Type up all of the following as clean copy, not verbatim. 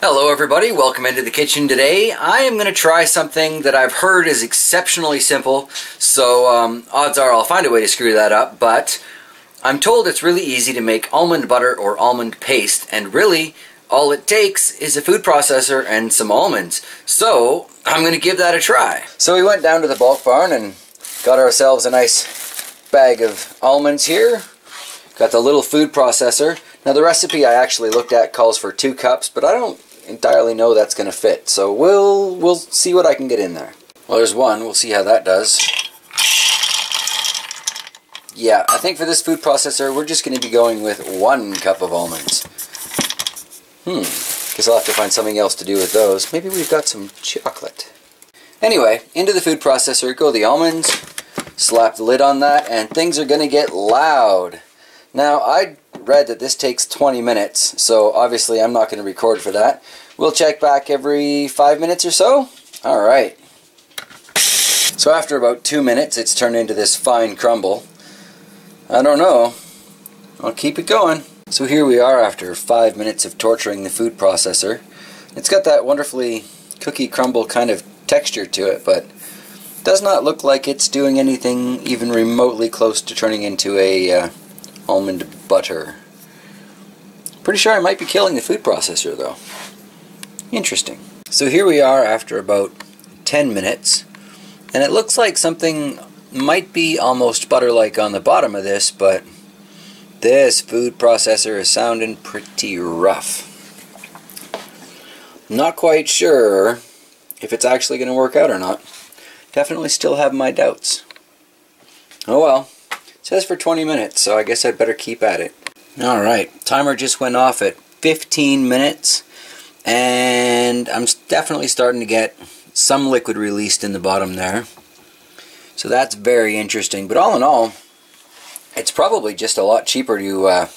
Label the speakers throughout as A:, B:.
A: Hello everybody, welcome into the kitchen today. I am going to try something that I've heard is exceptionally simple, so odds are I'll find a way to screw that up, but I'm told it's really easy to make almond butter or almond paste, and really all it takes is a food processor and some almonds. So I'm going to give that a try. So we went down to the bulk barn and got ourselves a nice bag of almonds here. Got the little food processor. Now the recipe I actually looked at calls for 2 cups, but I don't entirely know that's going to fit. So we'll see what I can get in there. Well, there's one. We'll see how that does. Yeah, I think for this food processor we're just going to be going with 1 cup of almonds. Guess I'll have to find something else to do with those. Maybe we've got some chocolate. Anyway, into the food processor go the almonds. Slap the lid on that and things are going to get loud. Now, I read that this takes 20 minutes, so obviously I'm not going to record for that. We'll check back every 5 minutes or so. Alright. So after about 2 minutes, it's turned into this fine crumble. I don't know. I'll keep it going. So here we are after 5 minutes of torturing the food processor. It's got that wonderfully cookie crumble kind of texture to it, but does not look like it's doing anything even remotely close to turning into a almond butter. Pretty sure I might be killing the food processor though. Interesting. So here we are after about 10 minutes, and it looks like something might be almost butter-like on the bottom of this, but this food processor is sounding pretty rough. Not quite sure if it's actually going to work out or not. Definitely still have my doubts. Oh well. It says for 20 minutes, so I guess I'd better keep at it. Alright, timer just went off at 15 minutes, and I'm definitely starting to get some liquid released in the bottom there. So that's very interesting, but all in all, it's probably just a lot cheaper to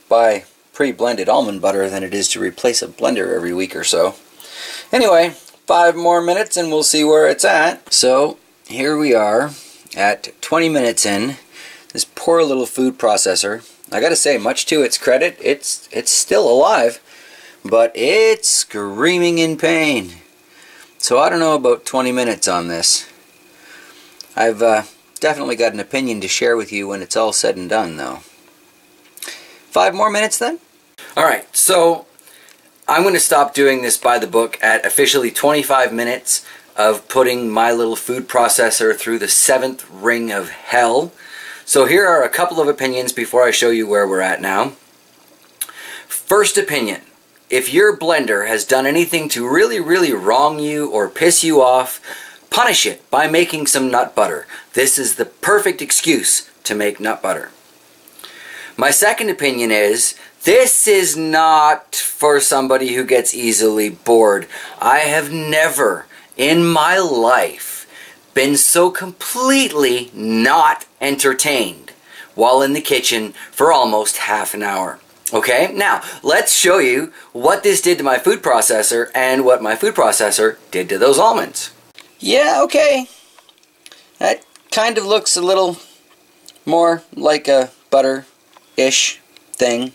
A: buy pre-blended almond butter than it is to replace a blender every week or so. Anyway, 5 more minutes and we'll see where it's at. So here we are at 20 minutes in. This poor little food processor, I gotta say, much to its credit, it's still alive, but it's screaming in pain. So I don't know about 20 minutes on this. I've definitely got an opinion to share with you when it's all said and done, though. 5 more minutes then? Alright, so I'm going to stop doing this by the book at officially 25 minutes of putting my little food processor through the 7th ring of hell. So here are a couple of opinions before I show you where we're at now. First opinion, if your blender has done anything to really wrong you or piss you off, punish it by making some nut butter. This is the perfect excuse to make nut butter. My second opinion is, this is not for somebody who gets easily bored. I have never in my life been so completely not entertained while in the kitchen for almost half an hour. Okay, now let's show you what this did to my food processor and what my food processor did to those almonds. Yeah, okay. That kind of looks a little more like a butter-ish thing.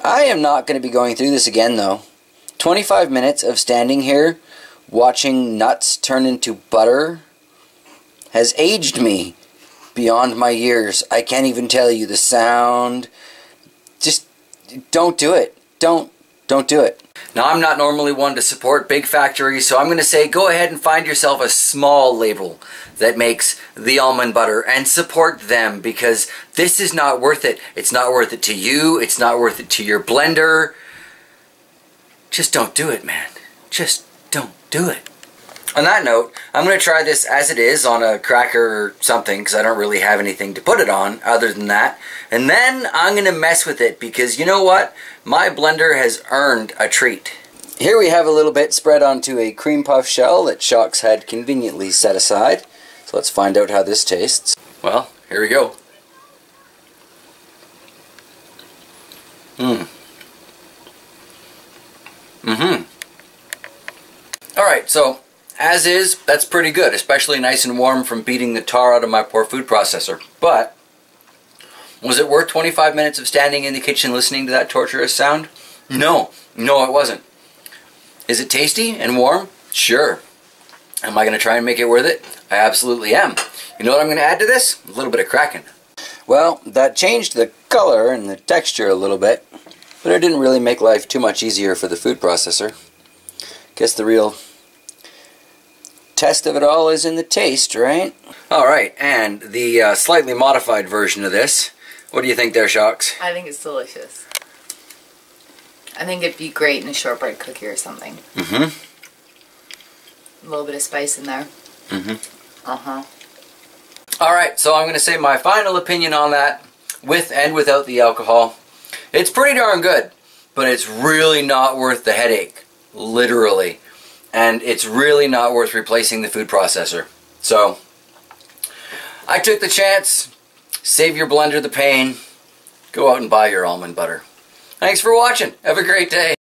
A: I am not going to be going through this again though. 25 minutes of standing here watching nuts turn into butter has aged me beyond my years. I can't even tell you the sound. Just don't do it. Don't do it. Now, I'm not normally one to support big factories, so I'm going to say go ahead and find yourself a small label that makes the almond butter and support them, because this is not worth it. It's not worth it to you. It's not worth it to your blender. Just don't do it, man. Just don't do it. On that note, I'm going to try this as it is on a cracker or something, because I don't really have anything to put it on other than that. And then I'm going to mess with it, because you know what? My blender has earned a treat. Here we have a little bit spread onto a cream puff shell that Shock's had conveniently set aside. So let's find out how this tastes. Well, here we go. Alright, so as is, that's pretty good, especially nice and warm from beating the tar out of my poor food processor. But was it worth 25 minutes of standing in the kitchen listening to that torturous sound? No, it wasn't. Is it tasty and warm? Sure. Am I going to try and make it worth it? I absolutely am. You know what I'm going to add to this? A little bit of Kraken. Well, that changed the color and the texture a little bit, but it didn't really make life too much easier for the food processor. Guess the real test of it all is in the taste, right? Alright, and the slightly modified version of this. What do you think there, Shocks?
B: I think it's delicious. I think it'd be great in a shortbread cookie or something. A little bit of spice in there. Alright, so I'm going to say my final opinion on that, with and without the alcohol. It's pretty darn good, but it's really not worth the headache. Literally. And it's really not worth replacing the food processor. So, I took the chance. Save your blender the pain. Go out and buy your almond butter. Thanks for watching. Have a great day.